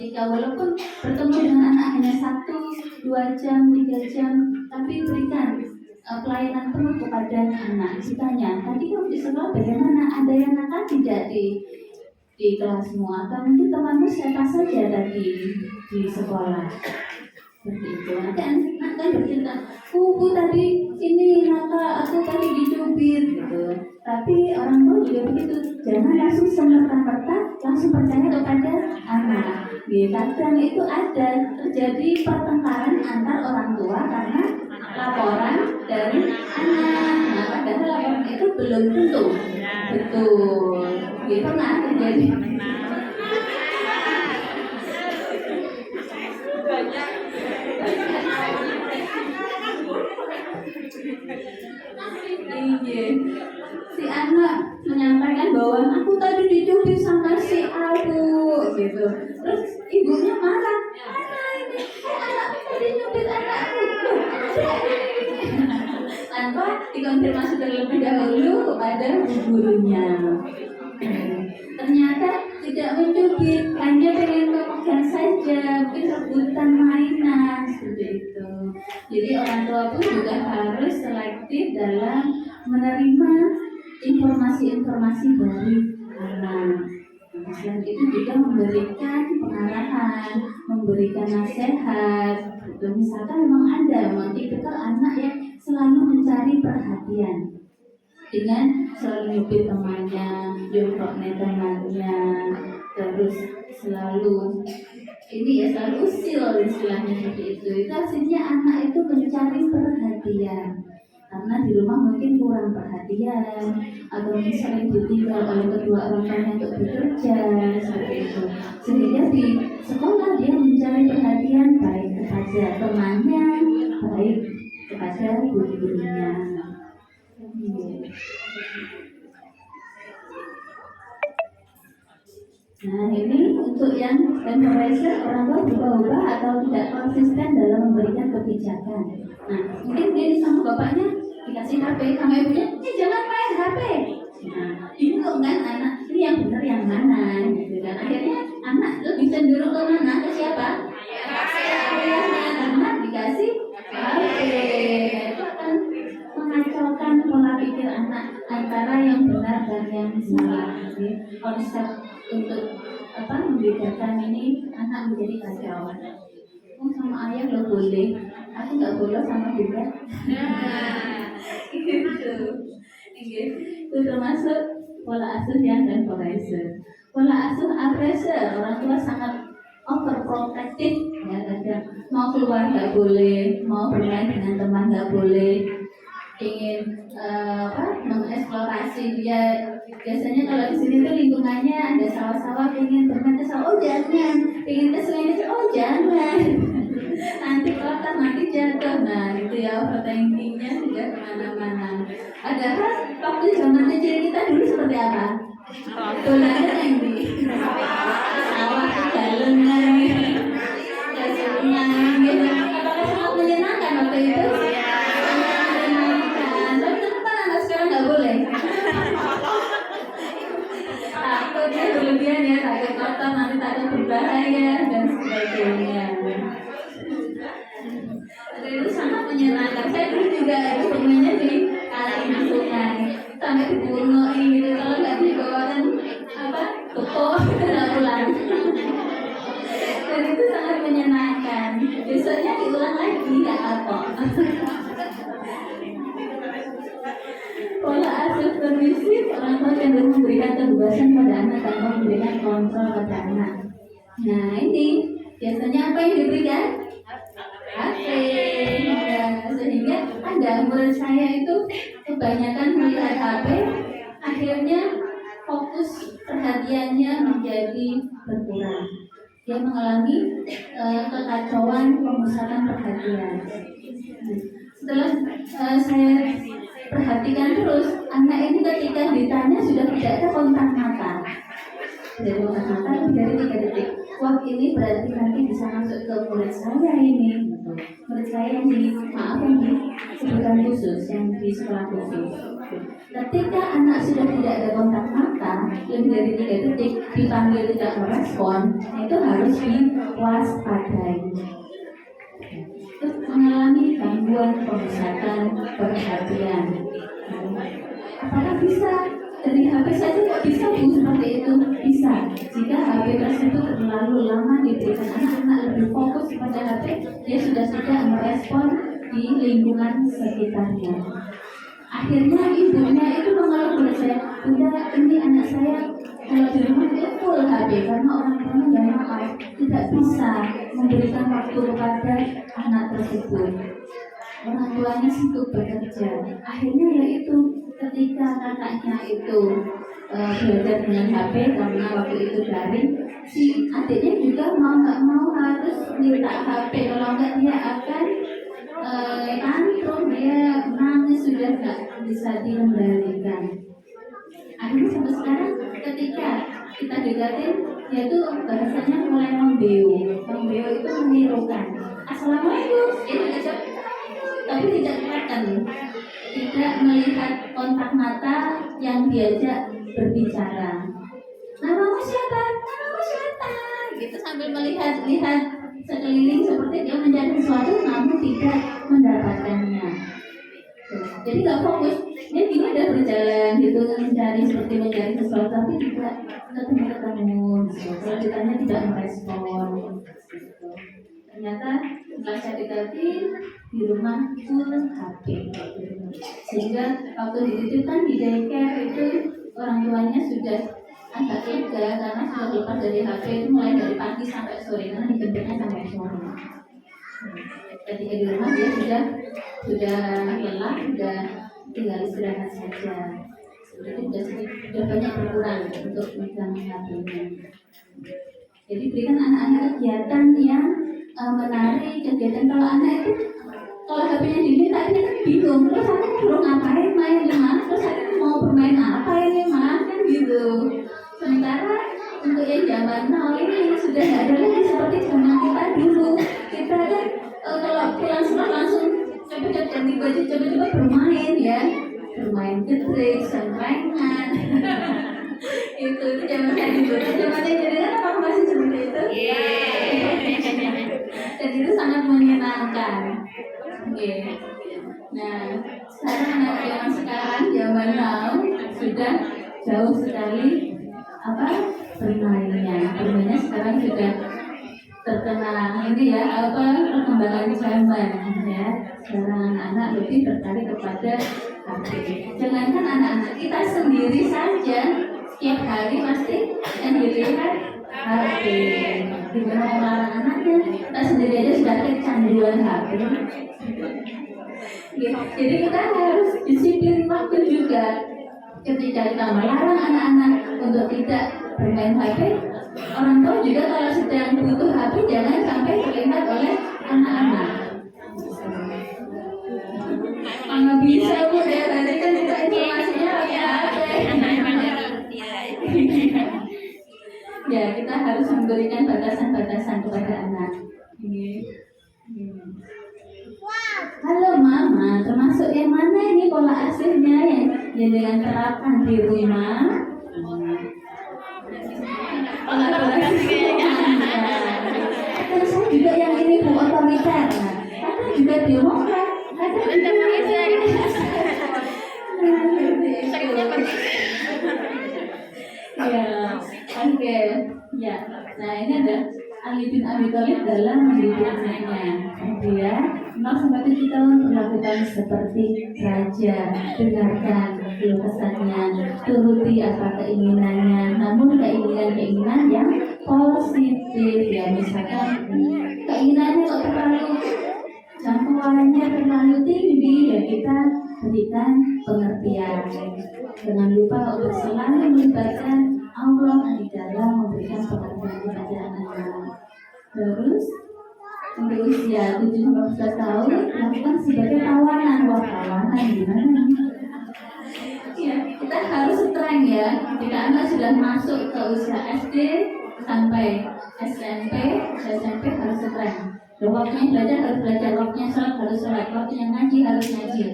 ketika walaupun bertemu dengan anak hanya 1, 2 jam, 3 jam, tapi berikan pelayanan penuh kepada anak. Ditanya, tadi kamu di sekolah bagaimana? Ada yang nakal tidak di kelasmu? Atau mungkin temanmu siapa saja tadi di sekolah? Seperti itu. Nanti anak kan bercerita, Bu tadi ini nakal, aku tadi dicubit gitu. Tapi orang tua juga begitu, jangan langsung semerta-merta langsung percaya kepada anak. Kadang itu ada terjadi pertengkaran antar orang tua karena laporan dari anak. Nah, padahal laporan itu belum tentu betul. Gitu nah terjadi. Iya. Si anak menyampaikan bahwa aku tadi dicubit sama si Abu gitu. Terus ibunya marah, mana ini? Anakku tadi nyubit anakku. Tanpa dikonfirmasi terlebih dahulu kepada gurunya. Ternyata tidak mencubit, hanya pengen memegang saja, mungkin rebutan mainan seperti itu. Jadi orang tua pun juga harus selektif dalam menerima informasi-informasi dari anak. Selain itu juga memberikan pengarahan, memberikan nasihat. Misalkan memang tipikal anak yang selalu mencari perhatian dengan selalu nyubit temannya, jongkoknya temannya, terus selalu selalu usil istilahnya seperti itu. Itu artinya anak itu mencari perhatian. Karena di rumah mungkin kurang perhatian atau sering ditinggal oleh kedua orang tuanya untuk bekerja seperti itu, sehingga di sekolah dia mencari perhatian baik kepada temannya, baik kepada guru-gurunya. Nah ini untuk yang temporizer, orang tua berubah-ubah atau tidak konsisten dalam memberikan kebijakan. Nah mungkin dia sama bapaknya dikasih HP, sama ibunya, jangan main HP. Nah bingung kan anak, ini yang benar yang mana gitu kan. Akhirnya anak lebih cenderung ke mana? Ke siapa? Ayahnya, karena dikasih HP. Itu akan mengacaukan pola pikir anak antara yang benar dan yang salah. Konsep untuk membedakan ini anak menjadi kacau. Sama ayah lo boleh, aku nggak boleh sama dia. Itu termasuk pola asuh yang temporizer. Pola asuh agresor, orang tua sangat overprotective, ya kadang mau keluar nggak boleh, mau bermain dengan teman nggak boleh, ingin mengeksplorasi dia. Biasanya kalau di sini tuh lingkungannya ada sawah-sawah, ingin bermain ke sawah, oh jangan, ingin ke sungai, oh jangan, nanti kotor, nanti jatuh. Nah itu ya overthinkingnya sudah kemana-mana. Padahal waktu zaman kecil kita dulu seperti apa? Dolannya yang di sawah, galungan, sungai, gitu. Apakah sangat menyenangkan waktu itu? Takutnya berlebihan ya, takut kotor, nanti takut berbahaya dan sebagainya. Jadi itu sangat menyenangkan. Saya dulu juga bermainnya di kali di sungai, sampai dibunuh gitu. Kalau nggak dibawakan toko nggak pulang. Dan itu sangat menyenangkan. Besoknya diulang lagi nggak apa. Pola asuh permisif, orang tua cenderung memberikan kebebasan pada anak tanpa memberikan kontrol pada anak. Nah ini biasanya apa yang diberikan? HP. Sehingga menurut saya itu kebanyakan melihat HP, akhirnya fokus perhatiannya menjadi berkurang. Dia mengalami kekacauan pemusatan perhatian. Setelah saya perhatikan terus, anak ini ketika ditanya sudah tidak ada kontak mata. Dari kontak mata lebih dari 3 detik. Wah ini berarti nanti bisa masuk ke murid saya ini. Murid saya yang di sebutan khusus, yang di sekolah khusus. Ketika anak sudah tidak ada kontak mata lebih dari 3 detik, dipanggil tidak merespon, itu harus waspadai. Terus mengalami gangguan pemusatan perhatian. Apakah bisa dari HP saja kok bisa Bu seperti itu? Bisa. Jika HP tersebut terlalu lama diberikan anak-anak lebih fokus pada HP, dia sudah tidak merespon di lingkungan sekitarnya. Akhirnya ibunya itu mengeluh kepada saya, Bunda, ini anak saya kalau di rumah itu full HP karena orang tuanya ya maaf tidak bisa memberikan waktu kepada anak tersebut. Orang tuanya sibuk bekerja. Akhirnya yaitu ketika kakaknya itu belajar dengan HP karena waktu itu daring, si adiknya juga mau nggak mau harus minta HP, kalau nggak dia akan tantrum, dia nangis sudah nggak bisa dikendalikan. Akhirnya sampai sekarang ketika kita dekatin, dia tuh bahasanya mulai membeu. Membeu itu menirukan. Assalamualaikum, itu aja, tapi tidak kelihatan, tidak melihat kontak mata yang diajak berbicara. Namamu siapa? Namamu siapa? Gitu sambil melihat-lihat sekeliling seperti dia mencari sesuatu namun tidak mendapatkannya. Jadi nggak fokus. Dia gini udah berjalan gitu mencari sesuatu tapi tidak ketemu. Kalau ditanya tidak merespon. Ternyata setelah saya dekatin di rumah full HP. Sehingga waktu dititipkan di daycare itu orang tuanya sudah agak lega karena sudah lepas dari HP itu mulai dari pagi sampai sore karena dijemputnya sampai sore. Ketika di rumah dia sudah lelah, sudah tinggal istirahat saja. Sudah banyak berkurang untuk megang HP-nya. Jadi berikan anak-anak kegiatan yang menarik, kegiatan kalau anak itu kalau HP-nya diminta dia kan bingung, terus aku suruh ngapain, main di mana, terus aku mau bermain apa ini mah kan gitu. Sementara untuk yang zaman now ini sudah tidak ada lagi seperti zaman kita dulu. Kita kan kalau pulang sekolah langsung cepet-cepet ganti baju, coba-coba bermain ya, bermain getrik, sengkrengan. itu zaman saya dulu. Zamannya jadi kan apa masih seperti itu? Dan itu sangat menyenangkan. Nah, sekarang anak yang sekarang zaman now sudah jauh sekali bermainnya sekarang sudah terkena ini ya perkembangan zaman ya. Sekarang anak-anak lebih tertarik kepada HP. Jangankan anak-anak, kita sendiri saja setiap hari pasti yang dilihat HP. Gimana melarang anaknya? Kita sendiri aja sudah kecanduan HP. Jadi kita harus disiplin waktu juga. Ketika kita melarang anak-anak untuk tidak bermain HP, orang tua juga kalau sedang butuh HP jangan sampai terlihat oleh anak-anak. Nggak bisa Bu, ya tadi kan kita informasinya pakai HP. Ya, kita harus memberikan batasan-batasan kepada anak. Halo Mama, termasuk yang mana ini pola asuhnya yang dengan terapkan di rumah? Pola asuhnya atau saya juga yang ini Bu, otoriter. Atau juga demokrat. Atau juga ya, oke. Ya, nah ini ada Ali bin Abi Thalib dalam mendidik anaknya. Dia 0-7 tahun melakukan seperti raja, dengarkan keluh kesahnya, turuti apa keinginannya, namun keinginan yang positif ya. Misalkan keinginannya kok terlalu jangkauannya terlalu tinggi ya, kita berikan pengertian. Jangan lupa untuk selalu melibatkan Allah di dalam memberikan pengertian kepada anak-anak. Terus untuk usia 7-11 tahun lakukan sebagai tawanan. Wah, tawanan gimana? Ya, kita harus strength ya. Jika anak sudah masuk ke usia SD sampai SMP harus strength. Waktunya belajar harus belajar, waktunya sholat harus sholat, waktunya ngaji harus ngaji.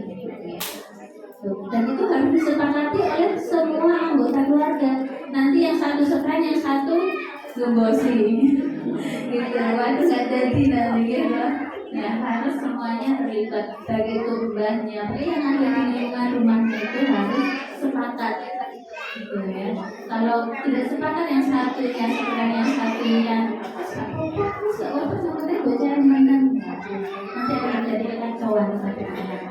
Dan itu harus disepakati oleh semua anggota keluarga. Nanti yang satu strength, yang satu gembosi. gitu. Waktu nggak jadi nanti gitu. Ya harus semuanya terlibat, baik itu mbahnya, tapi yang ada di lingkungan rumahnya itu harus sepakat gitu ya. Kalau tidak sepakat yang satunya, sebenarnya yang satunya apa sebenarnya bocah yang menang, nanti akan menjadi kekacauan satu anak.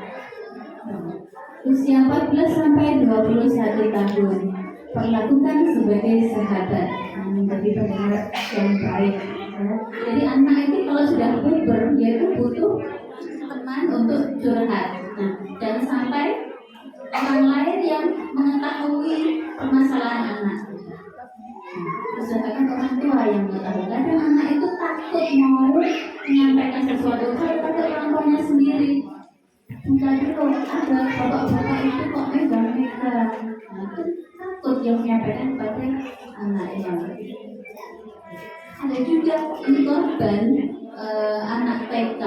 Usia 14 sampai 21 tahun perlakukan sebagai sahabat, menjadi pendengar yang baik. Jadi anak itu kalau sudah puber dia itu butuh teman untuk curhat. Nah, jangan sampai orang lain yang mengetahui permasalahan anak. Usahakan orang tua yang mengetahui. Kadang anak itu takut mau menyampaikan sesuatu pada orang tuanya sendiri. Jadi kok ada bapak-bapak itu kok megang-megang, nah, itu takut yang menyampaikan kepada anaknya. Ada juga ini korban anak TK,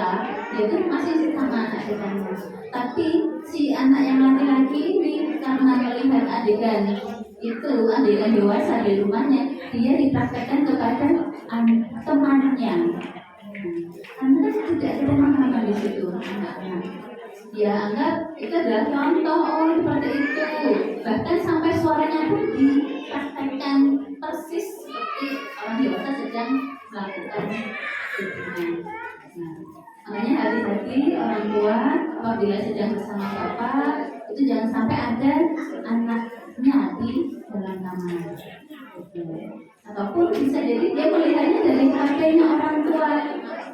yaitu masih sama anak TK-nya. Tapi si anak yang laki-laki ini karena melihat adegan itu, adegan dewasa di rumahnya, dia dipraktekkan kepada temannya. Anda tidak ada pemahaman di situ, anak-anak. Dia anggap itu adalah contoh, oh seperti itu. Bahkan sampai suaranya pun dipraktekkan persis seperti orang dewasa sedang melakukan hubungan. Nah, makanya hati-hati orang tua apabila sedang bersama bapak itu jangan sampai ada anaknya di dalam kamar. Ataupun bisa jadi dia melihatnya dari HP-nya orang tua.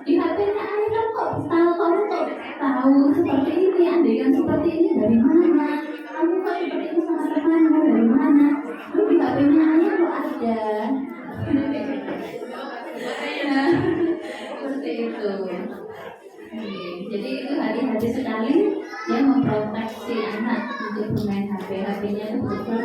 Di HP-nya ayah kok tahu, kamu kok tahu seperti ini, adegan seperti ini dari mana? Kamu kok seperti ini sama temanmu dari mana? Lalu di HP-nya ayah kok ada. Nah, seperti itu. Jadi itu hati-hati sekali ya memproteksi anak untuk bermain HP. HP-nya itu betul.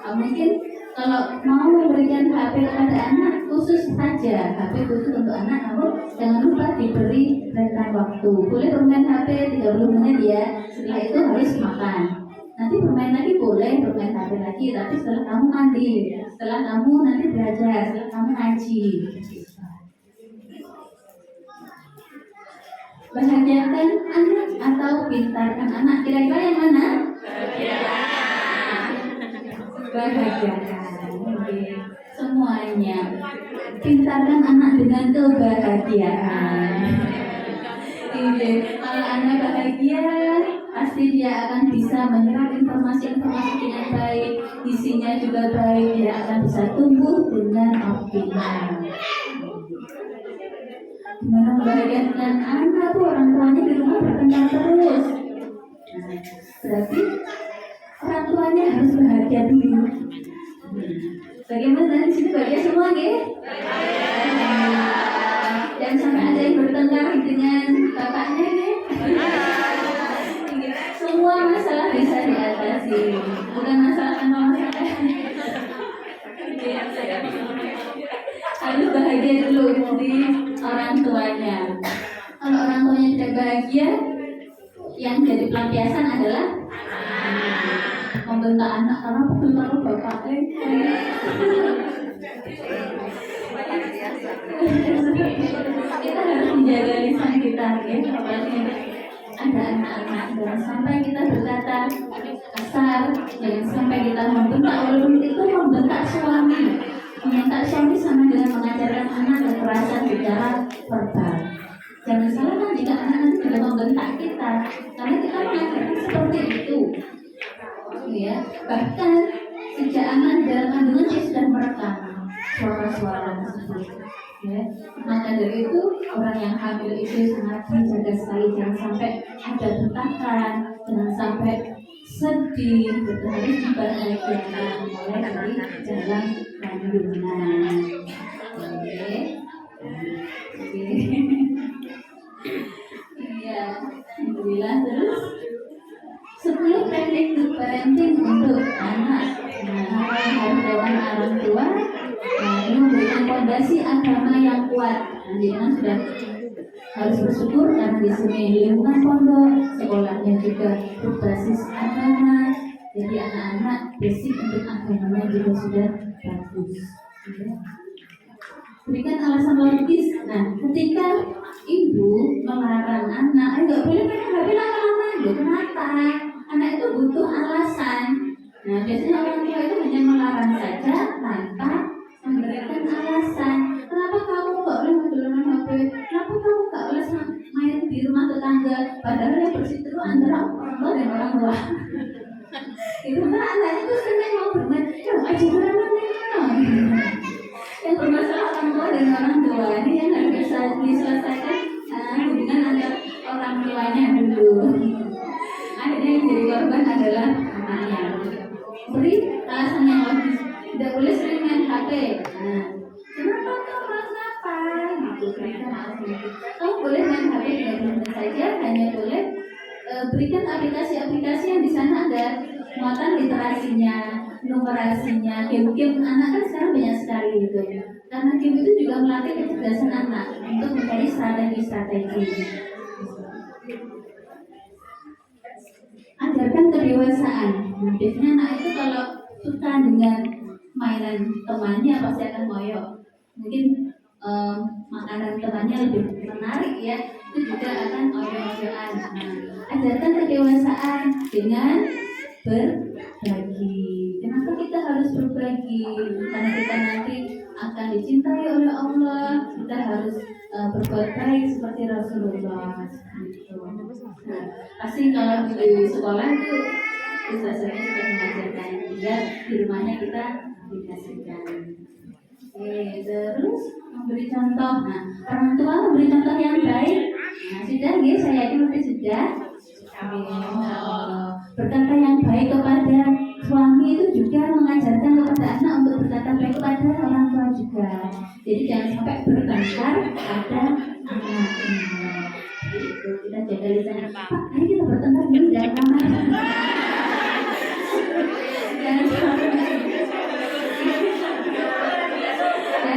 Mungkin kalau mau memberikan HP kepada anak khusus saja, HP khusus untuk anak, namun jangan lupa diberi rentang waktu. Boleh bermain HP 30 menit ya, setelah itu harus makan. Nanti bermain lagi boleh, bermain HP lagi, tapi setelah kamu mandi, setelah kamu nanti belajar, setelah kamu ngaji. Bahagiakan anak atau pintarkan anak, kira-kira yang mana? Bahagiakan semuanya. Pintarkan anak dengan kebahagiaan. Kalau anak bahagia, pasti dia akan bisa menyerap informasi-informasi dengan baik, isinya juga baik, dia akan bisa tumbuh dengan optimal. Gimana membahagiakan anak tuh, orang tuanya di rumah bertengkar terus. Berarti orang tuanya harus bahagia dulu. Bagaimana di sini bahagia semua ya? Jangan sampai ada yang bertengkar dengan bapaknya ya. Semua masalah bisa diatasi, bukan masalah sama masalah. Harus bahagia dulu di orang tuanya. Kalau orang tuanya tidak bahagia, yang jadi pelampiasan adalah membentak anak karena bentak bapaknya. Kita harus menjaga lisan kita ya, apalagi ada anak-anak. Jangan sampai kita berkata kasar, jangan sampai kita membentak. Walaupun itu membentak suami, membentak suami sama dengan mengajarkan anak kekerasan secara verbal. Jangan salahkan jika anak nanti juga membentak kita, karena kita mengajarkan seperti itu. Ya, bahkan sejak anak dalam kandungan dia sudah merekam suara-suara tersebut. Ya, maka dari itu orang yang hamil itu sangat menjaga sekali, jangan sampai ada bentakan, jangan sampai sedih, betul harus dibahagiakan mulai dari dalam kandungan. Oke. Iya, alhamdulillah. Terus 10 teknik good parenting untuk anak. Nah, harus jawaban orang tua. Nah, ini memberikan fondasi agama yang kuat. Nah, jadi sudah harus bersyukur karena di sini lingkungan pondok, sekolahnya juga berbasis agama. Jadi anak-anak basic untuk agamanya juga sudah bagus. berikan alasan logis. Nah, ketika ibu melarang anak, nggak boleh pegang HP lama-lama. Kenapa? Anak itu butuh alasan. Nah, biasanya orang tua itu hanya melarang saja tanpa memberikan alasan. Kenapa kamu nggak boleh main HP? Kenapa kamu nggak boleh main di rumah tetangga? Padahal yang bersih itu antara orang tua dan orang tua. Itu kan anaknya tuh senang mau bermain. Ya, aja yang bermasalah orang tua dan orang tua ini yang harus bisa diselesaikan hubungan antara orang tuanya dulu. Akhirnya yang jadi korban adalah anaknya. Beri alasan yang logis. Tidak boleh sering main HP. Nah, kenapa kenapa? Gitu berikan alasan itu. Kamu boleh main HP dengan saja, hanya boleh berikan aplikasi-aplikasi yang di sana ada muatan literasinya, numerasinya, game-game anak kan sekarang banyak sekali gitu. Karena game itu juga melatih kecerdasan anak untuk mencari strategi-strategi. Ajarkan kedewasaan. Nah, biasanya anak itu kalau suka dengan mainan temannya pasti akan ngoyo. Mungkin makanan temannya lebih menarik ya, itu juga akan ngoyo-ngoyoan. Ajarkan kedewasaan dengan berbagi. Kenapa kita harus berbagi? Karena kita nanti akan dicintai oleh Allah. Kita harus berbuat baik seperti Rasulullah. Gitu. Nah, pasti kalau di sekolah itu ustazahnya sudah mengajarkan, juga di rumahnya kita dikasihkan. Terus memberi contoh. Nah, orang tua memberi contoh yang baik. Nah, sudah ya, saya yakin mesti sudah. Berkata yang baik kepada suami itu juga mengajarkan kepada anak untuk berkata baik kepada orang tua juga. Jadi jangan sampai bertengkar pada anak. Itu kita jaga lisan. Pak, hari kita bertengkar dulu jangan kamar. Jangan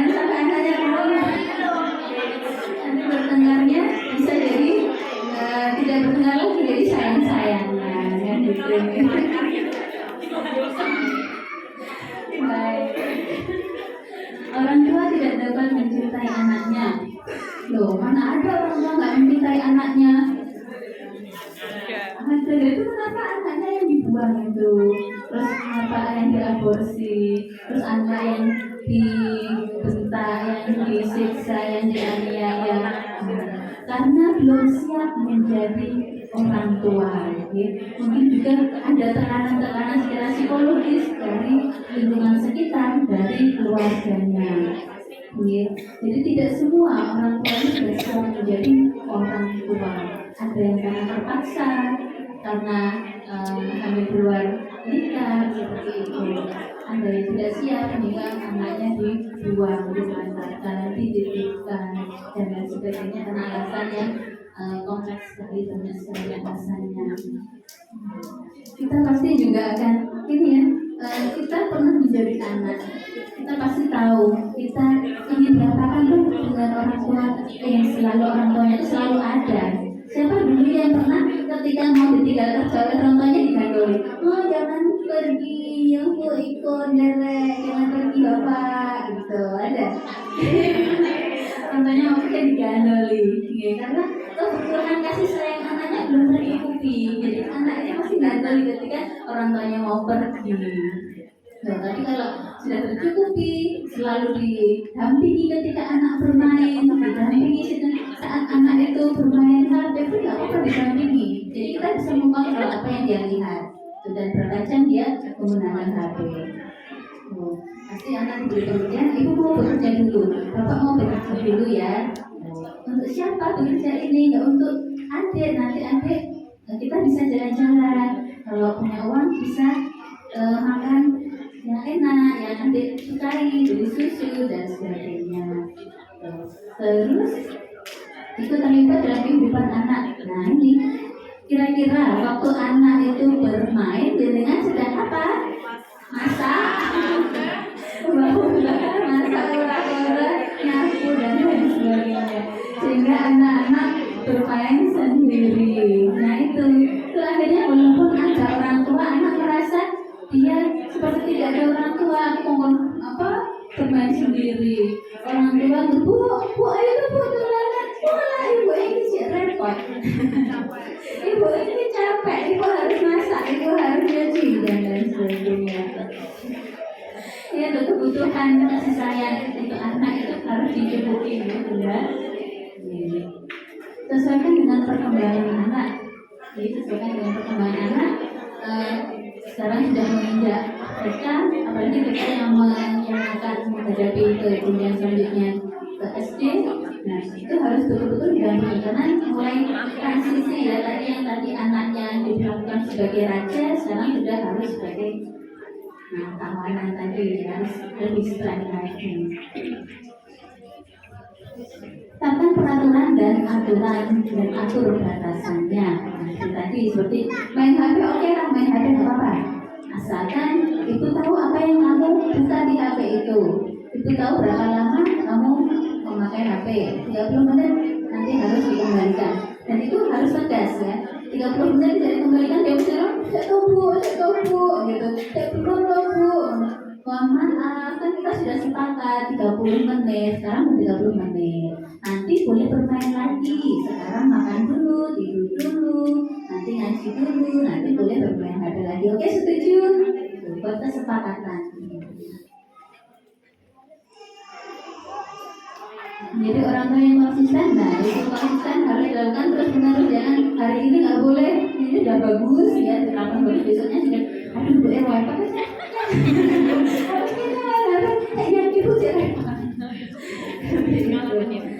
sampai anaknya tahu. Nanti bertengkarnya bisa jadi tidak bertengkar lagi, jadi sayang-sayangan kan gitu. Baik. Orang tua tidak dapat mencintai anaknya. Loh, mana ada orang tua nggak mencintai anaknya? Ada itu kenapa anaknya yang dibuang itu, terus kenapa yang diaborsi, terus anak yang dibentak, yang disiksa, yang dianiaya, karena belum siap menjadi orang tua. Mungkin juga ada tekanan-tekanan secara psikologis dari lingkungan sekitar, dari keluarganya. Jadi tidak semua orang tua ini sudah siap menjadi orang tua. Ada yang karena terpaksa, karena hamil di luar nikah seperti itu. Ada yang tidak siap sehingga anaknya dibuang, dilantarkan, dititipkan dan lain sebagainya karena alasan yang kompleks sekali, banyak sekali alasannya. Kita pasti juga akan ini ya, kita pernah menjadi anak. Kita pasti tahu kita ingin berapa tuh dengan orang tua yang selalu orang tuanya itu selalu ada. Siapa dulu yang pernah ketika mau ditinggal kerja oleh orang tuanya digandoli? Oh jangan pergi, aku ikut derek, jangan pergi bapak, gitu ada. Orang tuanya mau pergi digandoli, ya, karena kebutuhan kasih sayang anaknya belum tercukupi. Jadi anaknya masih gandoli ketika orang tuanya mau pergi. Nah, tapi kalau sudah tercukupi, selalu didampingi ketika anak bermain, didampingi saat anak itu bermain HP itu nggak apa-apa didampingi. Jadi kita bisa mengontrol apa yang dia lihat dan berapa jam dia menggunakan HP. Pasti anak diberi pengertian, ibu mau bekerja dulu, bapak mau bekerja dulu ya. Untuk siapa bekerja ini? Nggak untuk adik, nanti adik kita bisa jalan-jalan. Kalau punya uang bisa makan yang enak, yang adik sukai, beli susu dan sebagainya. Terus itu terlibat dalam kehidupan anak. Nah ini kira-kira waktu anak itu bermain dengan sedang apa? Masak, masak ora-ora, nyapu dan lain sebagainya. Sehingga anak-anak bermain sendiri. Nah itu akhirnya walaupun ada orang tua, anak merasa dia seperti tidak ada orang tua, bermain sendiri. Orang tua nyambut, bu ayo tuh bu tulanan, pola ibu ini sih repot. Ibu ini capek, ibu harus masak, ibu harus nyuci dan lain sebagainya. Ya, kebutuhan kasih sayang untuk anak itu harus dicukupi, gitu ya. Sesuaikan dengan perkembangan anak. Jadi sesuaikan dengan perkembangan anak. Sekarang sudah menginjak TK, apalagi TK yang akan menghadapi ke jenjang selanjutnya ke SD. Nah, itu harus betul-betul didampingi karena mulai transisi ya, tadi anaknya diperlakukan sebagai raja, sekarang sudah harus sebagai tawanan tadi, harus lebih strength lagi. Tentang peraturan dan aturan dan atur batasannya. Tadi seperti main HP, oke lah, main HP nggak apa-apa. Asalkan ibu tahu apa yang kamu buka di HP itu. Ibu tahu berapa lama kamu memakai HP. 30 menit nanti harus dikembalikan. Dan itu harus tegas ya. 30 menit tidak dikembalikan, dia bilang, saya tahu bu, gitu. Saya belum tahu bu. Mohon maaf, kan kita sudah sepakat 30 menit, sekarang 30 menit. Nanti boleh bermain lagi. Sekarang makan dulu, tidur dulu, nanti ngaji dulu, nanti boleh bermain HP lagi. Oke, setuju? Buat kesepakatan. Jadi orang tua yang konsisten, nah itu konsisten harus dilakukan terus menerus. Jangan hari ini nggak boleh, ini udah bagus ya, diterapkan bagus, besoknya sudah, aduh bu repot ya. Harus kita yang ibu repot.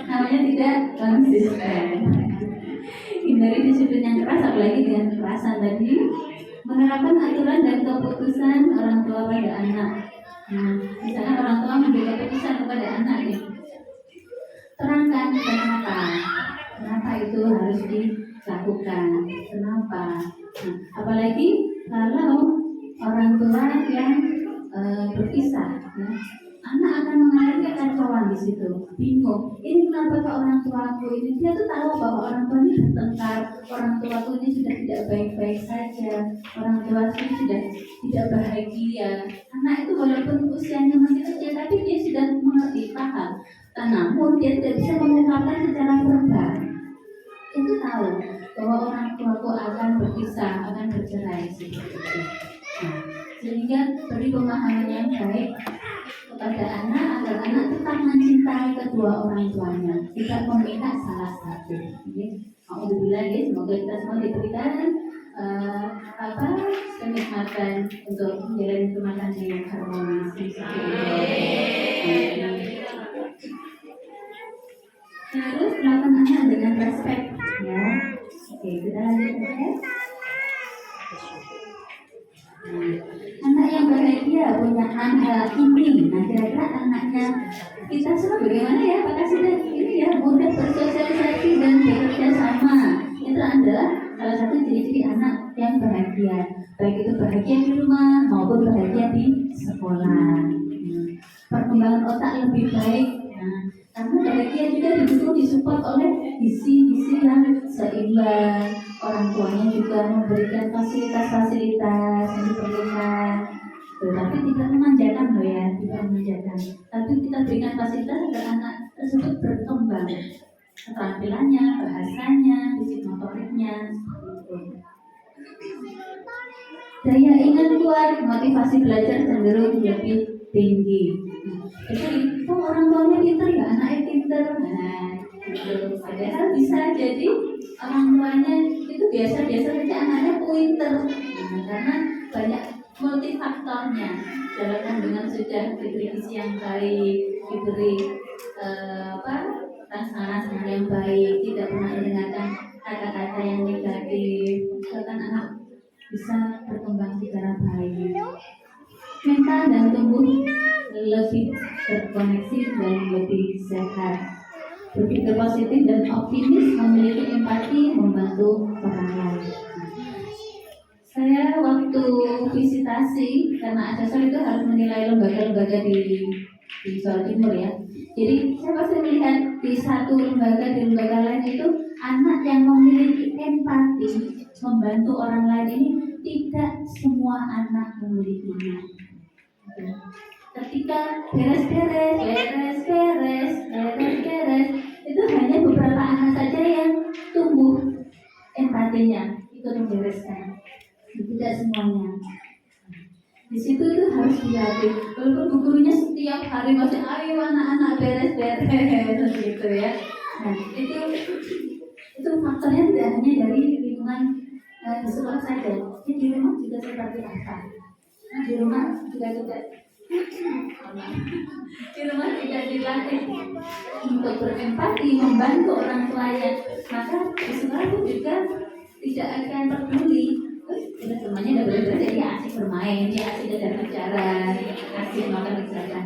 Namanya tidak konsisten. Hindari disiplin yang keras, apalagi dengan kekerasan tadi. Menerapkan aturan dan keputusan orang tua pada anak. Nah, misalnya orang tua memberi keputusan kepada anak nih, terangkan kenapa itu harus dilakukan, kenapa. Nah, apalagi kalau orang tua yang berpisah, ya, anak akan mengalami kekacauan di situ, bingung. Ini kenapa ke orang tuaku ini? Dia tuh tahu bahwa orang tua ini bertengkar, orang tuaku ini sudah tidak baik-baik saja, orang tua ini sudah tidak bahagia. Anak itu walaupun usianya masih kecil, tapi dia sudah mengerti, paham. Namun dia tidak bisa mengungkapkan secara verbal. Itu tahu bahwa orang tuaku akan berpisah, akan bercerai seperti itu. Nah, sehingga beri pemahaman yang baik kepada anak agar anak tetap mencintai kedua orang tuanya, tidak memihak salah satu. Alhamdulillah ya, semoga kita semua diberikan kenikmatan untuk menjalani rumah tangga yang harmonis. Terus melakukan anak dengan respect, ya. Oke, kita lanjut ya. Anak yang bahagia punya anak ini. Nah, kira-kira anaknya kita semua bagaimana ya? Apakah sudah ini ya mudah bersosialisasi dan bekerja sama? Itu adalah salah satu ciri-ciri anak yang bahagia. Baik itu bahagia di rumah maupun bahagia di sekolah. Perkembangan otak lebih baik. Nah, karena bahagia juga didukung disupport oleh gizi-gizi yang seimbang. Orang tuanya juga memberikan fasilitas-fasilitas yang diperlukan, tetapi tidak memanjakan loh ya, tidak memanjakan. Tapi kita berikan fasilitas agar anak tersebut berkembang, keterampilannya, bahasanya, fisik motoriknya, daya ingat kuat, motivasi belajar cenderung lebih tinggi. Jadi, orang tuanya pintar ya, anaknya pintar. Nah, gitu. Padahal bisa jadi orang tuanya itu biasa-biasa saja, anaknya pintar. Nah, karena banyak multifaktornya. Dalam kandungan sudah diberi gizi yang baik, diberi rasa-rasa yang baik, tidak pernah mendengarkan kata-kata yang negatif, bahkan anak bisa berkembang secara baik. Mental dan tubuh lebih terkoneksi dan lebih sehat. Berpikir positif dan optimis, memiliki empati, membantu orang lain. Saya waktu visitasi, karena asesor itu harus menilai lembaga-lembaga di Jawa Timur ya. Jadi saya pasti melihat di satu lembaga, di lembaga lain itu anak yang memiliki empati, membantu orang lain ini tidak semua anak memilikinya. ketika beres, itu hanya beberapa anak saja yang tumbuh empatinya, ikut membereskan, tidak semuanya. Di situ itu harus dilatih. Walaupun gurunya setiap hari masih ayo anak-anak beres gitu ya. Nah itu faktornya tidak hanya dari lingkungan di sekolah saja, di rumah juga seperti apa? Di rumah juga tidak di rumah tidak dilatih untuk berempati, membantu orang tuanya, maka di sekolah pun juga tidak akan peduli. Temannya udah belajar jadi asik bermain, dia asik belajar bicara, asik makan bersama.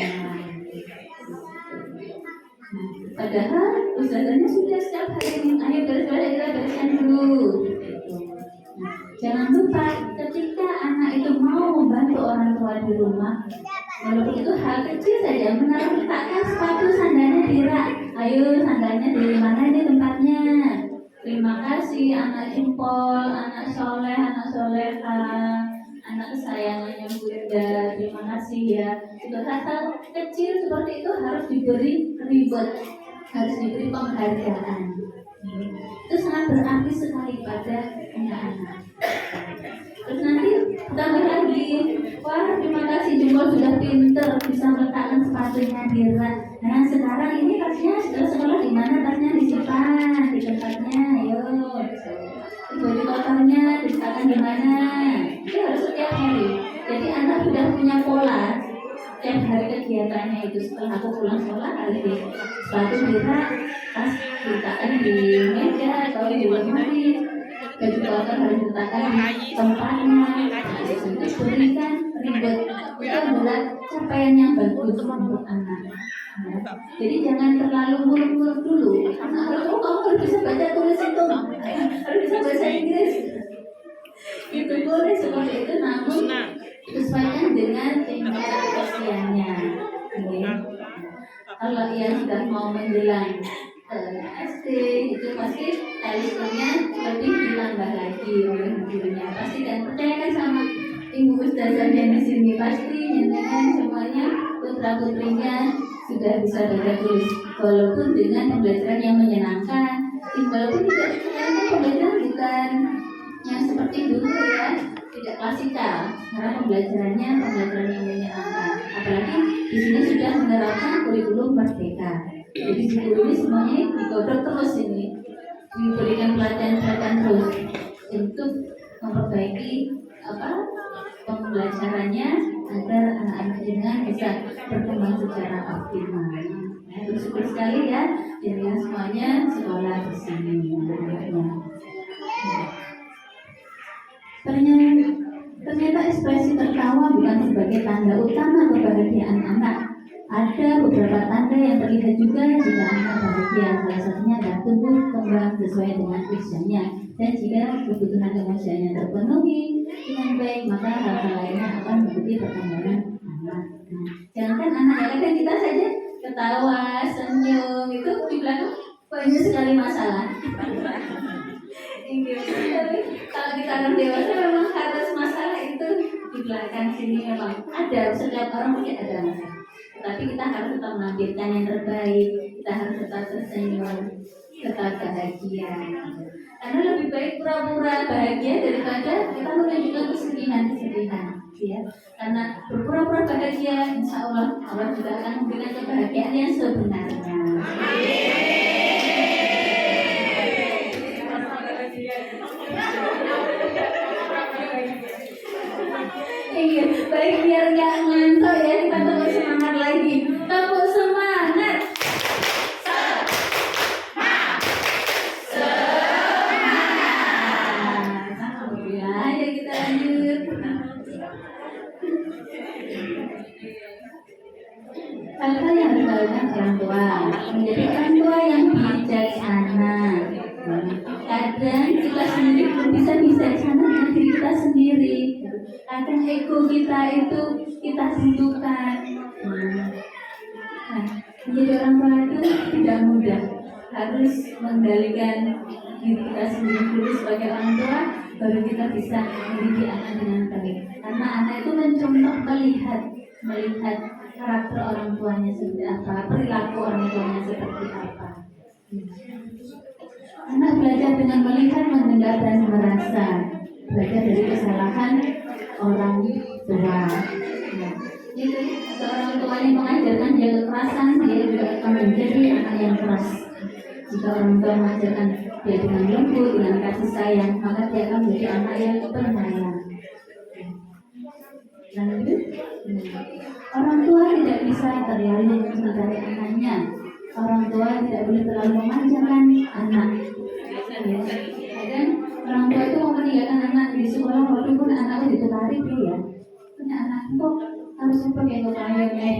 Padahal ustazahnya sudah setiap hari ayo beres-beres, kita bereskan dulu. Jangan lupa ketika anak itu mau membantu orang tua di rumah, walaupun itu hal kecil saja, menaruh letakkan sepatu sandalnya di rak, ayo sandalnya di mana ini tempatnya. Terima kasih anak jempol, anak soleh, anak soleha, anak kesayangannya bunda. Terima kasih ya. Untuk hal-hal kecil seperti itu harus diberi reward, harus diberi penghargaan. Itu sangat berarti sekali pada anak-anak. Terus nanti tambah lagi, wah terima kasih jempol sudah pinter bisa meletakkan sepatunya di rak. Nah sekarang ini tasnya sudah sekolah di mana? Tasnya disimpan di tempatnya, ayo. Baju kotornya diletakkan di mana? Itu harus setiap hari. Jadi anak sudah punya pola setiap hari kegiatannya itu. Setelah aku pulang sekolah harus di sepatu di rak, tas diletakkan di meja atau di lemari. Baju kotor harus diletakkan di tempatnya. Itu berikan ribet. Itu adalah capaian yang bagus untuk anak. Nah, jadi jangan terlalu muluk-muluk dulu. Anak harus kamu harus bisa baca tulis itu, harus bisa bahasa Inggris. Itu boleh seperti itu, namun sesuaikan dengan tingkat usianya. Kalau yang sudah mau menjelang SD itu pasti talisnya lebih ditambah lagi oleh gurunya pasti, dan percayakan sama ibu ustazahnya di sini pasti nyenengan semuanya putra putrinya sudah bisa baca tulis, walaupun dengan pembelajaran yang menyenangkan, walaupun tidak sebenarnya pembelajaran bukan yang seperti dulu ya, tidak klasikal, karena pembelajaran yang menyenangkan, apalagi di sini sudah menerapkan kurikulum merdeka. Jadi guru ini semuanya digodok terus, ini diberikan pelatihan terus untuk memperbaiki pembelajarannya agar anak-anak jenengan bisa berkembang secara optimal. Bersyukur sekali ya jenengan semuanya sekolah di sini. Ternyata ekspresi tertawa bukan sebagai tanda utama kebahagiaan anak. Ada beberapa tanda yang terlihat juga jika anak bahagia. Salah satunya adalah tumbuh kembang sesuai dengan usianya, dan jika kebutuhan emosinya terpenuhi dengan baik, maka hal-hal lainnya akan mengikuti perkembangan anak. Jangankan anak, ya kan kita saja ketawa, senyum, itu di belakang banyak sekali masalah. Tapi kalau kita orang dewasa memang harus masalah itu di belakang sini memang ada, setiap orang mungkin ada masalah. Tapi kita harus tetap menampilkan yang terbaik, kita harus tetap tersenyum, tetap bahagia. Karena lebih baik pura-pura bahagia daripada kita menunjukkan kesedihan, ya. Karena berpura-pura bahagia, insya Allah Allah juga akan memberikan kebahagiaan yang sebenarnya. Iya, baik biar nggak ngantuk ya, kita tepuk semangat lagi. Tepuk semangat. Alhamdulillah, ya kita lanjut. Hal-hal yang dilakukan orang tua, menjadi orang tua yang bijaksana. Kadang kita sendiri belum bisa bijaksana dengan diri kita sendiri. Kadang ego kita itu kita tentukan. Nah, menjadi orang tua itu tidak mudah. Harus mengendalikan diri kita sendiri dulu sebagai orang tua, baru kita bisa mendidik anak dengan baik. Karena anak itu mencontoh melihat karakter orang tuanya seperti apa, perilaku orang tuanya seperti apa. Anak belajar dengan melihat, mendengar, dan merasa. Belajar dari kesalahan orang tua. Jadi seorang tua yang mengajarkan dia kekerasan, dia juga akan menjadi anak yang keras. Jika orang tua mengajarkan dia dengan lembut, dengan kasih sayang, maka dia akan menjadi anak yang penyayang. Lanjut, orang tua tidak bisa terlalu mencintai anaknya. Orang tua tidak boleh terlalu memanjakan anak. Dan orang tua itu mau meninggalkan anak di sekolah walaupun anak itu tertarik ya. Punya anak kok harus pakai pakaian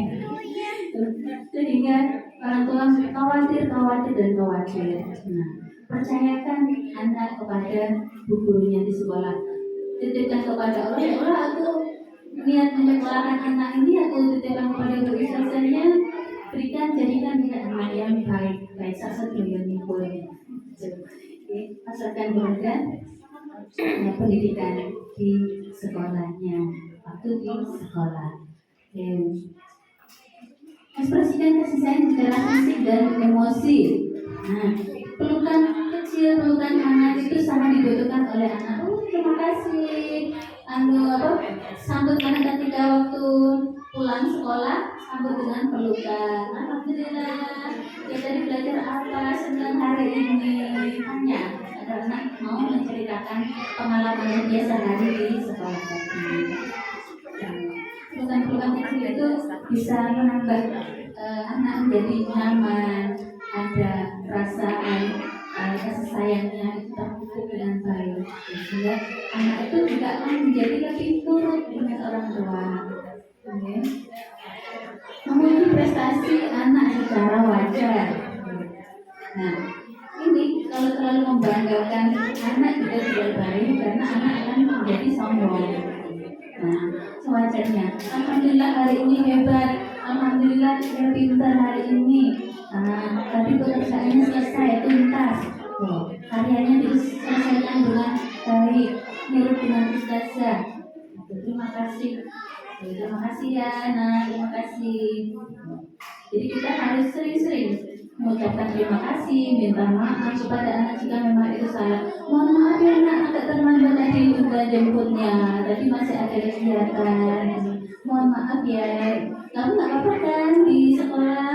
sehingga orang tua khawatir dan khawatir. Nah, percayakan anak kepada gurunya di sekolah. Titipkan kepada orang aku niat menyekolahkan anak ini, aku titipkan kepada guru isasanya, jadikan dia anak yang baik sasedaya pun. Asalkan kemudian pendidikan di sekolahnya, waktu di sekolah. Ekspresikan kasih sayang secara fisik dan emosi. Nah, pelukan kecil, pelukan hangat itu sangat dibutuhkan oleh anak. Terima kasih. Sambut anak ketika waktu pulang sekolah, sambut dengan pelukan. Alhamdulillah, dia tadi belajar apa, senang hari ini. Tanya, agar anak mau menceritakan pengalaman dia sehari di sekolah tadi. Pelukan-pelukan kecil itu bisa menambah anak menjadi nyaman, ada perasaan kasih sayangnya terpupuk dengan baik, sehingga anak itu juga akan menjadi lebih nurut dengan orang tua. Memuji prestasi anak secara wajar. Nah, ini kalau terlalu membanggakan anak juga tidak baik, karena anak akan menjadi sombong. Nah, sewajarnya, alhamdulillah hari ini hebat, alhamdulillah dia pintar hari ini. Tapi pekerjaannya selesai tuntas, karyanya diselesaikan dengan baik, nurut dengan ustazah. Terima kasih ya, terima kasih. Jadi kita harus sering-sering mengucapkan terima kasih, minta maaf kepada anak jika memang itu salah. Mohon maaf ya nak, agak terlambat tadi juga jemputnya, tadi masih ada kegiatan. Mohon maaf ya, kamu nggak apa-apa kan di sekolah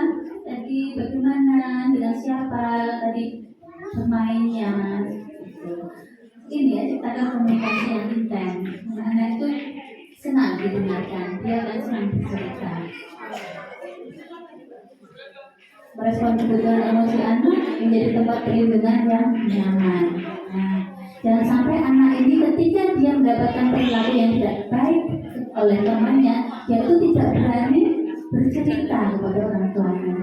tadi, bagaimana, dengan siapa tadi bermainnya. Ini ya, ciptakan komunikasi yang intens. Anak itu senang didengarkan, dia akan senang bercerita. Merespon kebutuhan emosi anak menjadi tempat perlindungan yang nyaman. Nah, jangan sampai anak ini ketika dia mendapatkan perilaku yang tidak baik oleh temannya, dia itu tidak berani bercerita kepada orang tuanya.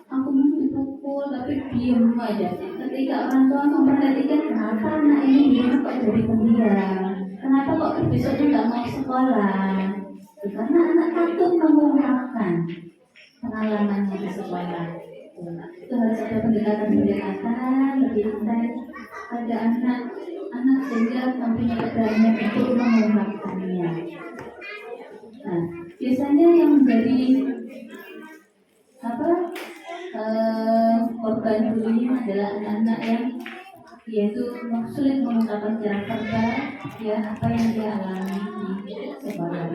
Aku mau dipukul tapi diam aja. Ketika orang tua memperhatikan, kenapa anak ini dia kok jadi pendiam, kenapa kok besoknya nggak mau sekolah? Karena anak takut mengungkapkan pengalamannya di sekolah. Itu harus ada pendekatan lebih intens pada anak sehingga mempunyai keberanian untuk mengungkapkannya. Nah, biasanya yang menjadi korban bullying adalah anak-anak yang yaitu sulit mengungkapkan secara verbal apa yang dia alami di sekolah.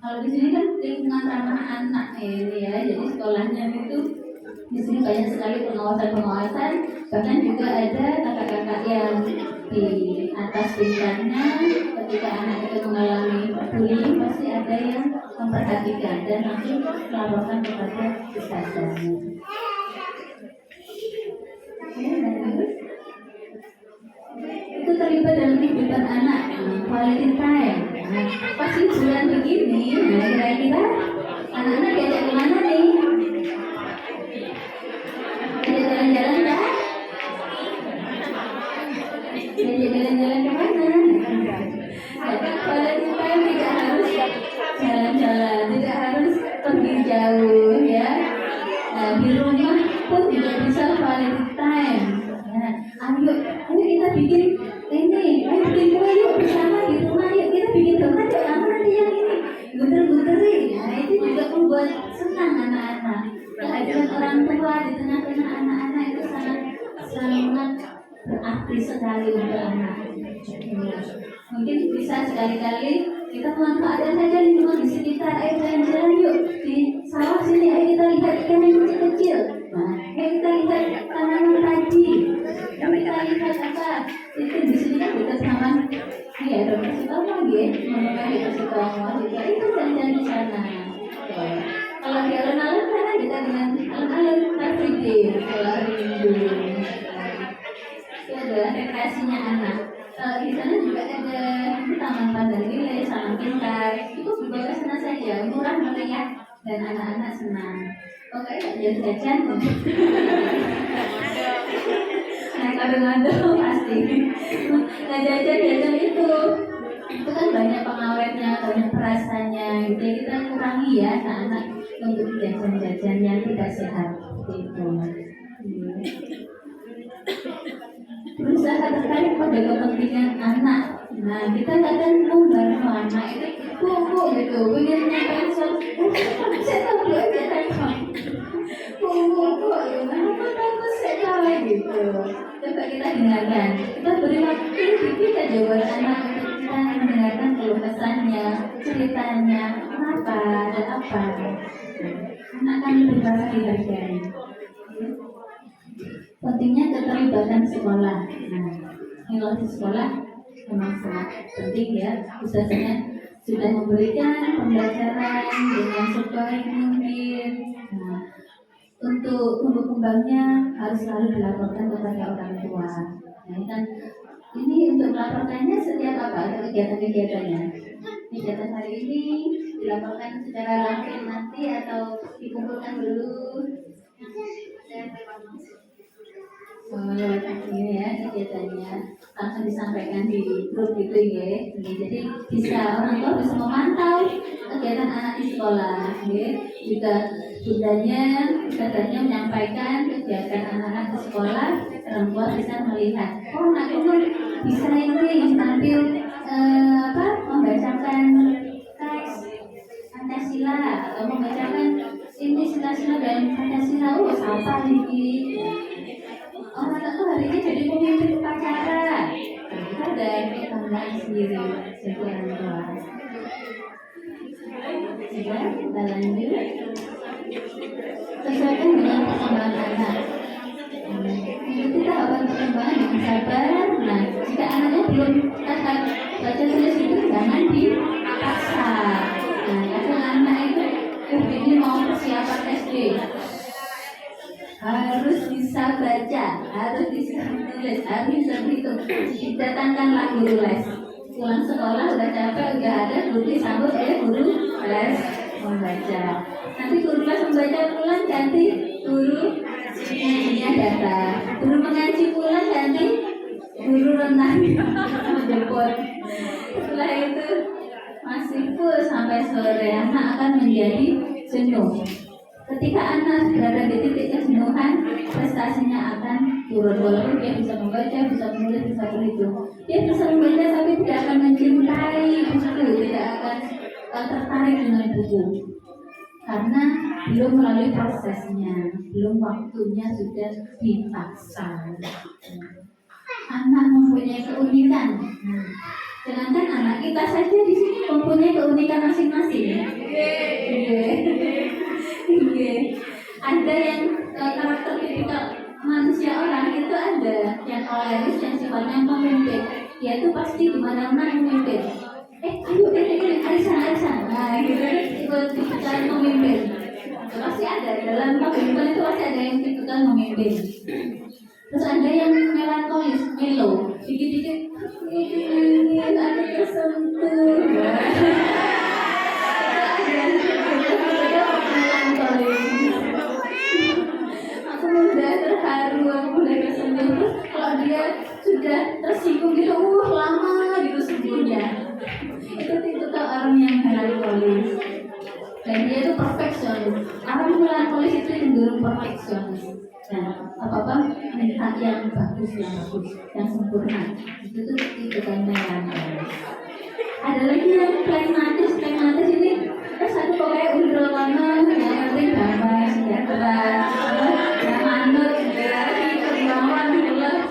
Kalau di sini kan lingkungan ramah anak ini ya, jadi sekolahnya itu di sini banyak sekali pengawasan, bahkan juga ada kakak-kakak yang di atas tingkatnya. Ketika anak itu mengalami bullying, pasti ada yang memperhatikan dan langsung melaporkan kepada ustazahnya. Itu terlibat dalam kehidupan anak, quality time. Nah, pas bulan begini, kira-kira anak-anak diajak kemana nih? Diajak jalan-jalan kan? Diajak jalan-jalan kemana? Quality time tidak harus jalan-jalan, tidak harus pergi jauh ya. Nah, di rumah pun juga bisa quality time. Nah, ayo kita bikin ini, ayo bikin kue yuk bersama di rumah, yuk kita bikin donat yuk, kamu nanti yang ini guter-guterin Nah, itu juga membuat senang anak-anak. Kehadiran orang tua di tengah-tengah anak-anak itu sangat sangat berarti sekali untuk anak. Mungkin bisa sekali-kali kita memanfaatkan saja lingkungan di sekitar. Ayo jalan-jalan yuk di sawah sini. Ayo kita lihat ikan yang kecil-kecil. Nah, ayo kita lihat tanaman padi. Ayo kita lihat apa? Itu di sini kan dekat sama. Iya, dokter Sutomo ya, mengenai dokter Sutomo juga itu jalan-jalan di sana. Kalau di alun-alun sana kita dengan alun-alun Car Free Day, kalau rindu. Itu adalah rekreasinya anak. Di sana juga ada taman pandang nilai, taman pintar. Itu dibawa ke sana saja, murah meriah dan anak-anak senang. Pokoknya jajan-jajan. Naik adu-adu pasti. Nah, jajan-jajan itu kan banyak pengawetnya, banyak perasanya. Jadi kita kurangi ya anak-anak untuk jajan-jajan yang tidak sehat itu. Berusaha tertarik pada kepentingan anak. Nah, kita kadang membantu anak itu kok gitu, pengen nyampein saya tahu dulu aja kan kok ya, kenapa takut saya tahu gitu. Coba kita dengarkan, kita beri waktu sedikit aja buat anak untuk kita mendengarkan keluh kesahnya, ceritanya, kenapa dan apa. Anak akan berbahasa dihargai. Pentingnya keterlibatan sekolah. Nah, kalau di sekolah memang sangat penting ya. Ustaznya sudah memberikan pembelajaran dengan sebaik mungkin. Nah, untuk tumbuh kembangnya harus selalu dilaporkan kepada orang tua. Nah, kan ini untuk melaporkannya setiap apa? Kegiatan-kegiatannya. Kegiatan hari ini dilaporkan secara langsung nanti atau dikumpulkan dulu. Ini ya kegiatannya langsung disampaikan di grup gitu ya. Jadi bisa orang tua bisa memantau kegiatan anak di sekolah. Ya. Juga bundanya menyampaikan kegiatan anak-anak di sekolah, orang tua bisa melihat. Oh, anak itu bisa ini tampil membacakan teks Pancasila atau membacakan ini Sila-sila dan Pancasila. Oh, apa ini? Orang itu hari ini jadi pemimpin upacara. Kita ada kebanggaan sendiri jadi orang tua. Coba kita lanjut. Sesuaikan dengan perkembangan anak. Ikuti tahapan perkembangan dengan sabar. Nah, jika anaknya belum dapat baca tulis itu jangan dipaksa. Nah, kadang anak itu ini mau persiapan SD. Harus bisa baca, harus bisa menulis, harus bisa berhitung. Datangkanlah guru les. Pulang sekolah udah capek, udah ada guru disambut, guru les membaca. Nanti guru les membaca pulang ganti guru ngajinya datang. Guru mengaji pulang ganti guru renang menjemput. Setelah itu masih full sampai sore, anak akan menjadi jenuh. Ketika anak berada di titik kejenuhan, prestasinya akan turun. Walaupun dia bisa membaca, bisa menulis, bisa berhitung. Dia bisa membaca tapi tidak akan mencintai buku, tidak akan tertarik dengan buku. Karena belum melalui prosesnya, belum waktunya sudah dipaksa. Anak mempunyai keunikan. Sedangkan anak kita saja di sini mempunyai keunikan masing-masing. Ada yang karakter tipikal manusia orang itu ada yang koleris yang sifatnya pemimpin. Dia itu pasti di mana-mana memimpin. Ayo arisan. Nah, gitu kan tipikal pemimpin. Pasti ada dalam pemimpin itu pasti ada yang tipikal memimpin. Terus ada yang melankolis, melo, dikit-dikit ini ada tersentuh. Aku mudah terharu, aku mudah tersentuh. Kalau dia sudah tersinggung gitu, lama gitu sembuhnya. Itu tipikal orang yang melankolis. Dan dia itu perfeksionis. Orang melankolis itu cenderung perfeksionis. Nah, apa-apa minta yang bagus, yang sempurna. Itu kan melankolis. Ada lagi yang pragmatis ini satu pokoknya kontrol mana yang penting damai sejahtera yang manut ya ikut mawon lah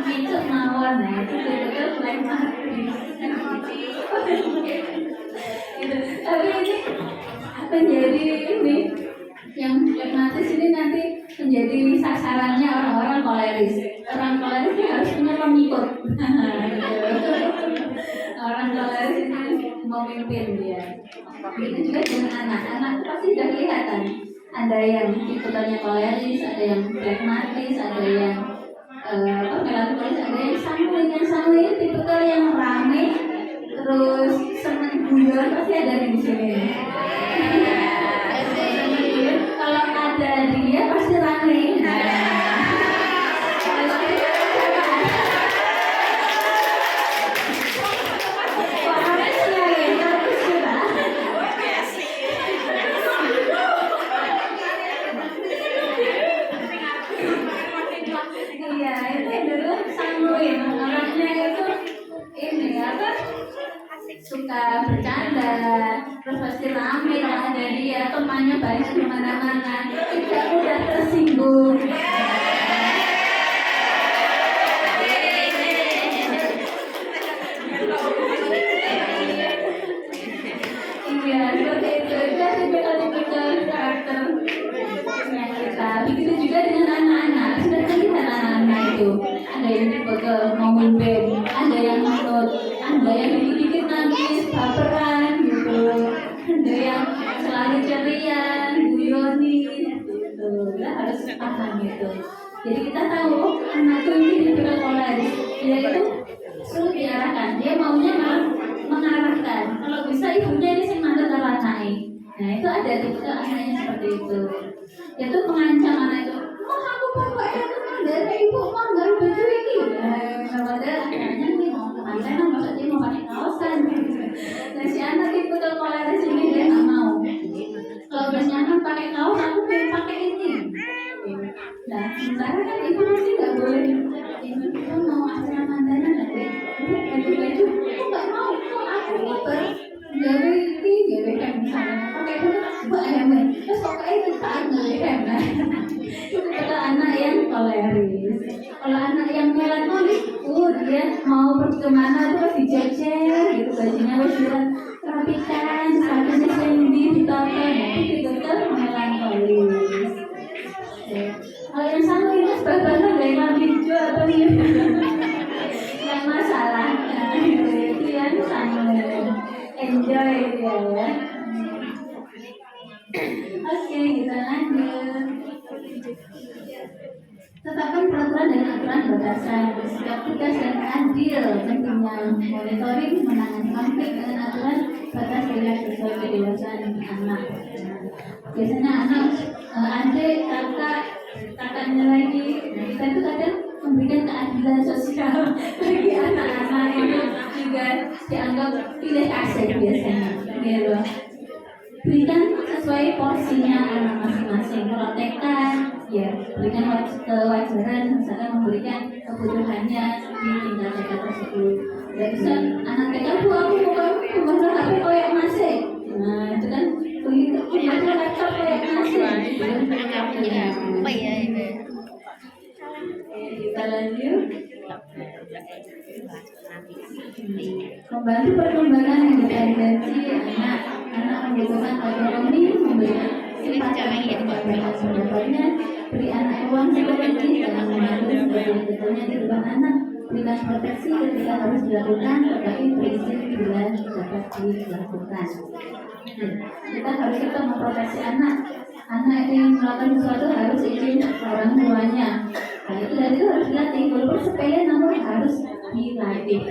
ikut mawon nah itu betul pragmatis gitu. Tapi ini menjadi ini yang pragmatis ini nanti menjadi sasarannya orang-orang koleris. Orang koleris ini harus punya pengikut. Orang koleris ini memimpin dia. Itu juga dengan anak-anak pasti sudah kelihatan. Ada yang ikutannya koleris, ada yang pragmatis, ada yang melankolis, ada yang sanguin. Yang sanguin tipikal yang rame, terus senang guyon pasti ada di sini. Kalau ada dia pasti rame. Iya, itu dulu sanguin. Orangnya itu ini apa? Suka bercanda, terus pasti rame kalau ada dia, temannya banyak kemana-mana, tidak mudah tersinggung. Iya, seperti itu. Itu tipikal karakter yang kita. Begitu juga dengan anak-anak. Sudah terlihat anak-anak itu. Ada yang tipe mau memimpin, ada yang nurut, ada yang dikit-dikit nangis, baperan gitu, ada yang selalu ceria, guyonin gitu. Kita harus paham gitu. Jadi kita tahu anak itu ini tipikal koleris. Dia itu sulit diarahkan. Dia maunya malah mengarahkan. Kalau bisa ibunya ini sing manut karo anake. Nah itu ada tipikal anaknya seperti itu. Dia tuh mengancam anak itu. Mau aku bapak ya dari ibu mau nggak baju ini. Padahal anaknya nih mau kemantenan, maksudnya mau pakai kaosan. Nah si anak itu kalau koleris ini dia nggak mau. Kalau udah nyaman pakai kaos, aku pengen pakai ini. Nah sementara kan ibu masih nggak boleh. Ibu mau acara mantenan nggak deh? Baju aku nggak mau. Aku lapar. Gawe ini gawe kan misalnya pakai itu buat ayam. Terus pakai itu saat gawe kan. Itu kalau anak yang koleris. Kalau anak yang melankolis, dia mau pergi kemana itu harus dijejer gitu, bajunya harus dirapikan, sepatunya sendi ditata, itu betul melankolis. Kalau yang sama ini sebenarnya dari hijau atau nih yang masalah, itu yang sama enjoy ya. Oke, kita lanjut. Tetapkan peraturan dan aturan batasan, bersikap tegas dan adil, tentunya monitoring menangani konflik dengan aturan batas wilayah sesuai kedewasaan anak. Biasanya anak, adik, kakaknya lagi, kita itu kadang memberikan keadilan sosial bagi anak-anak itu juga dianggap tidak kasih biasanya, gitu. Berikan sesuai porsinya anak masing-masing. Kalau TK, ya berikan kewajaran, misalkan memberikan kebutuhannya di tingkat TK tersebut. Gak bisa anak TK bu aku mau HP koyak masih. Nah itu kan begitu kita laptop koyak masih. Apa ya ini? Kita lanjut. Membantu perkembangan independensi anak membutuhkan otonomi, memberikan sifat yang pendapatnya, beri anak ruang psikologis dengan mengatur sebagai-betulnya di depan anak, berikan proteksi ketika harus dilakukan, tetapi berizin bila dapat dilakukan. Kita harus tetap memproteksi anak. Anak yang melakukan sesuatu harus izin orang tuanya. Nah itu dari itu harus dilatih, walaupun sepele namun harus dilatih.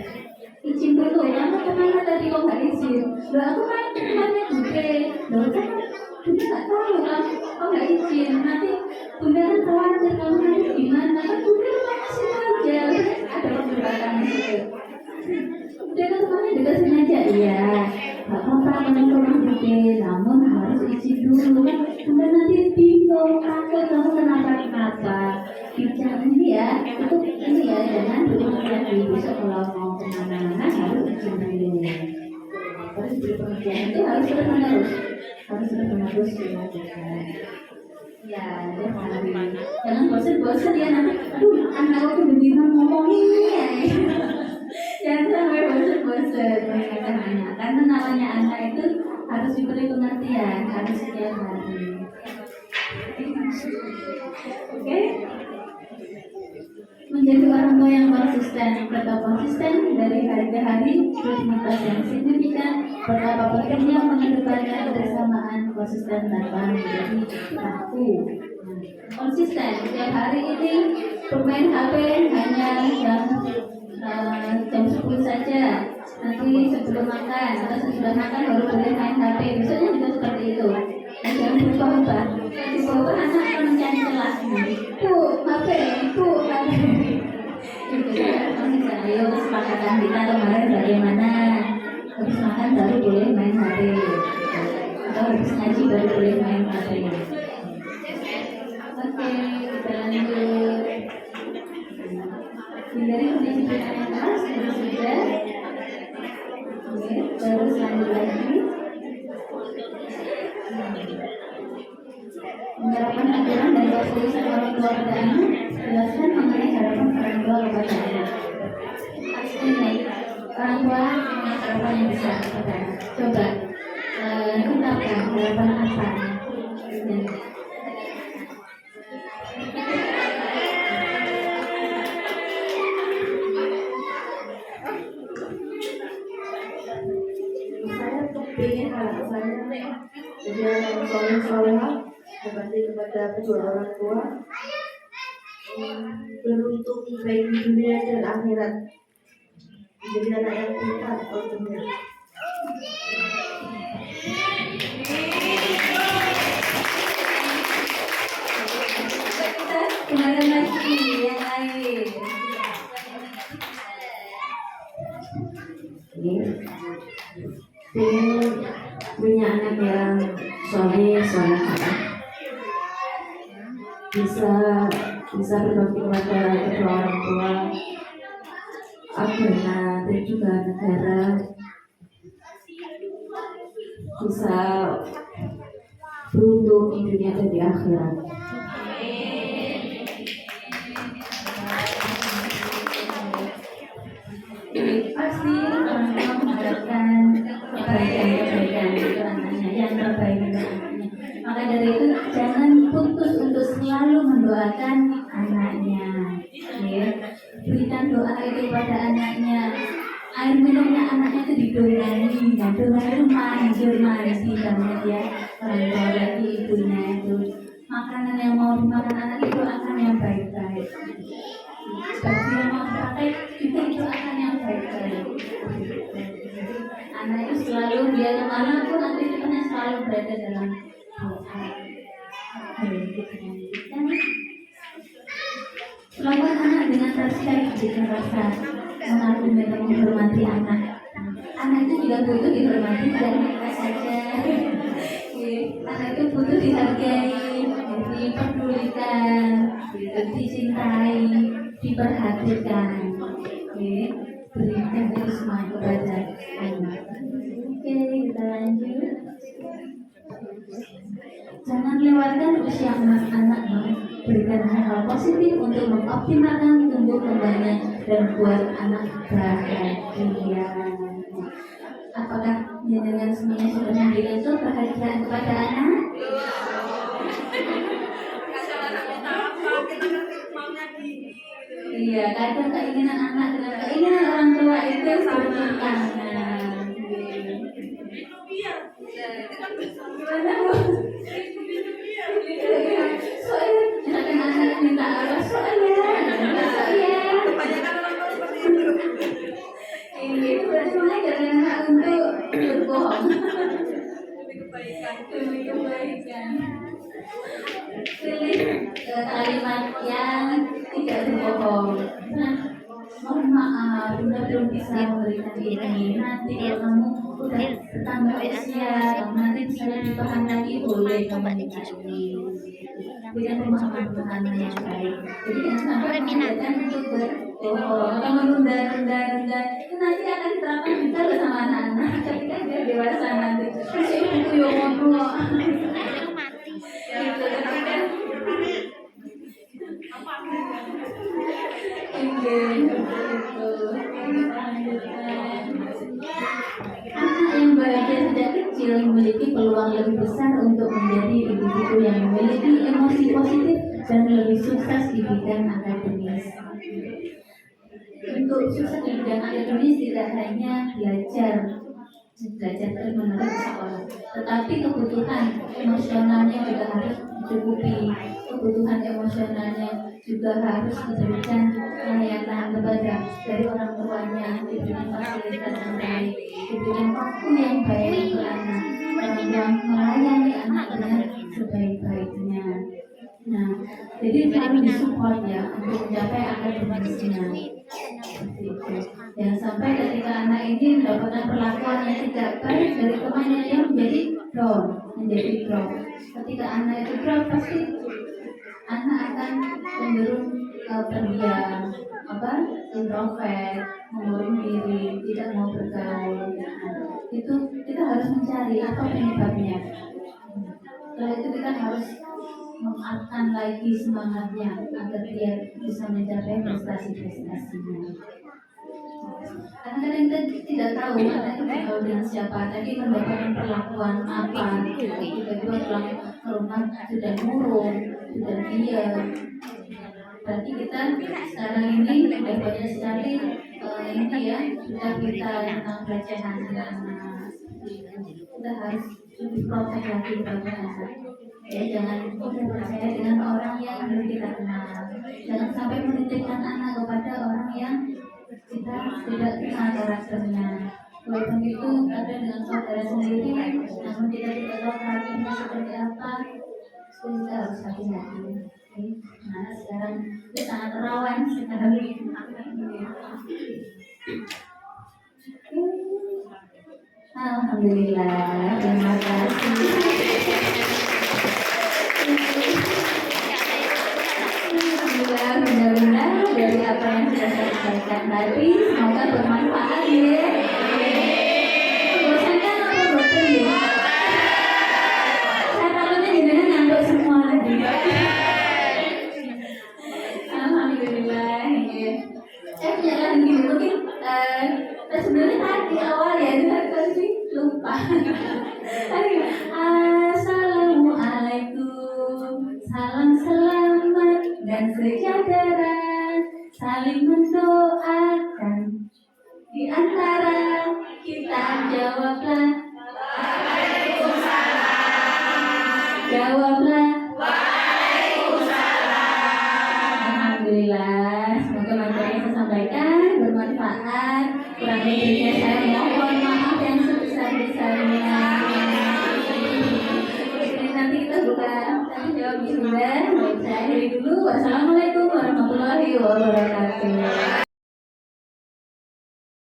Izin dulu, kamu kemana tadi kok nggak izin? Loh aku kan temannya Bunda. Loh kan Bunda nggak tahu kan, kok nggak izin? Nanti Bunda kan khawatir kamu nanti gimana? Kan Bunda kasih aja, ada perdebatan di situ. Bunda kan temannya dikasih aja, iya. Nggak apa-apa teman-teman Bunda, namun harus izin dulu. Bunda nanti bingung, takut kamu kenapa-kenapa. Bicara ini ya, itu ini ya, jangan berulang lagi. Besok kalau mau kemana-mana harus izin dulu. Terus berpergian itu harus terus menerus. harus terus dilakukan. Ya, jangan bosan-bosan ya nanti. Aduh, anak aku begitu ngomongin ya. Jangan sampai bosan-bosan mengingatkan anak. Karena namanya anak itu harus diberi pengertian, harus setiap hari. Oke? Menjadi orang tua yang konsisten, tetap konsisten dari hari ke hari, rutinitas yang signifikan, betapa pentingnya mengedepankan kebersamaan konsisten tanpa menjadi kaku. Konsisten setiap hari ini bermain HP hanya jam 10 saja. Nanti sebelum makan atau sesudah makan baru boleh main HP. Biasanya juga seperti itu. Dan jangan berubah-ubah. Di bawah anak akan mencari celah. HP, HP. Itu konsisten. Ayo kesepakatan kita kemarin bagaimana? Habis makan baru boleh main HP. Atau habis ngaji baru boleh main HP. Oke, kita lanjut. Hindari kedisiplinan yang keras, sudah. Oke, terus lanjut lagi. Menerapkan aturan dan keputusan orang tua pada anak. Jelaskan mengenai harapan orang tua kepada anak. Ini orang tua punya harapan yang besar kepada anak. Coba ungkapkan harapan apa? Ingin anak saya jadi orang soleh-solehah, berbakti kepada kedua orang tua, beruntung baik di dunia dan akhirat, menjadi anak yang pintar tentunya. Kemarin lagi yang lain. Ingin punya anak yang soleh, bisa berbakti kepada kedua orang tua, agama dan juga negara, bisa beruntung di dunia dan di akhirat. Pasti orang tua mengharapkan kebaikan untuk anaknya, yang terbaik untuk anaknya. Maka dari itu jangan putus untuk selalu mendoakan anaknya. Ya. Berikan doa itu pada anaknya. Air minumnya anaknya itu didongani, dan dongani itu mandi banget ya. Orang tua lagi ibunya itu. Makanan yang mau dimakan anak itu akan yang baik-baik. Bagi yang mau pakai juga itu akan yang baik-baik. Anak itu selalu dia kemana pun aktivitasnya selalu berada dalam doa. Lakukan anak dengan respect, dengan rasa mengagumi dan menghormati anak. Anak itu juga butuh dihormati dan mereka saja. Anak itu butuh dihargai, dipedulikan, dicintai, diperhatikan. Berikan itu semua kepada anak. Oke, kita lanjut. Jangan lewatkan usia anak-anak, berikan hal positif untuk mengoptimalkan tumbuh kembangnya dan buat anak bahagia. Apakah dengan semuanya sudah memberikan itu perhatian kepada anak? Iya, kadang keinginan anak dengan keinginan orang tua itu bertentangan. Soalnya jangan anak minta apa soalnya. Ini berarti mengajarkan anak untuk berbohong. Demi kebaikan. Pilih kalimat yang tidak berbohong. Nah, mohon maaf, Bunda belum bisa memberikan ini. Nanti kalau kamu udah bertambah usia, nanti bisa lebih paham lagi boleh kamu minta ini. berikan pemahaman yang baik. Jadi jangan sampai mengajarkan untuk berbohong atau menunda-nunda itu nanti akan diterapkan juga loh sama anak-anak ketika dia dewasa nanti. Terus itu yang ngomong gitu ketika anak yang bahagia sejak kecil memiliki peluang lebih besar untuk menjadi individu yang memiliki emosi positif dan lebih sukses di bidang akademis. Untuk sukses di bidang akademis tidak hanya belajar terus-menerus di sekolah, tetapi kebutuhan emosionalnya juga harus dicukupi. Kebutuhan emosionalnya juga harus diberikan layanan kepada dari orang tuanya, diberikan fasilitas yang baik, diberikan waktu yang baik untuk anak, yang melayani anaknya sebaik-baiknya. Nah, jadi harus disupport ya untuk mencapai akademisnya. Jangan sampai ketika anak ini mendapatkan perlakuan yang tidak baik dari temannya, dia menjadi drop. Ketika anak itu drop, pasti anak akan cenderung pendiam, introvert, mengurung diri, tidak mau bergaul. Itu kita harus mencari apa penyebabnya. Setelah itu kita harus menguatkan lagi semangatnya agar dia bisa mencapai prestasi-prestasinya. Kadang-kadang kita tidak tahu anak itu bergaul dengan siapa, tadi mendapatkan perlakuan apa, tiba-tiba pulang ke rumah sudah murung, sudah diam. Berarti kita sekarang ini sudah banyak sekali ini ya, sudah kita tentang pelecehan anak. Kita harus lebih protek lagi kepada anak. Ya, jangan mudah percaya dengan orang yang belum kita kenal. Jangan sampai menitipkan anak kepada orang yang kita tidak kenal karakternya. Walaupun itu ada dengan saudara sendiri, namun kita tidak tahu karakternya seperti apa, kita harus hati-hati. Nah, sekarang itu sangat rawan sekarang ini. Alhamdulillah, terima kasih. Alhamdulillah, benar-benar dari apa yang sudah saya sampaikan tadi semoga bermanfaat ya. Bosankan apa bosan ya? Saya takutnya juga nyampe semua lagi. Alhamdulillah ya. Saya punya lagi mungkin sebenarnya tadi awal ya tadi lupa. Assalamualaikum, salam selamat dan sejahtera, saling mendoakan di antara kita, jawablah jawablah Alhamdulillah, semoga materi yang saya sampaikan bermanfaat. Kurang lebihnya saya mohon maaf yang sebesar-besarnya. Nanti kita buka tanya jawab bismillah. Baik, saya akhiri dulu. Wassalamualaikum warahmatullahi wabarakatuh.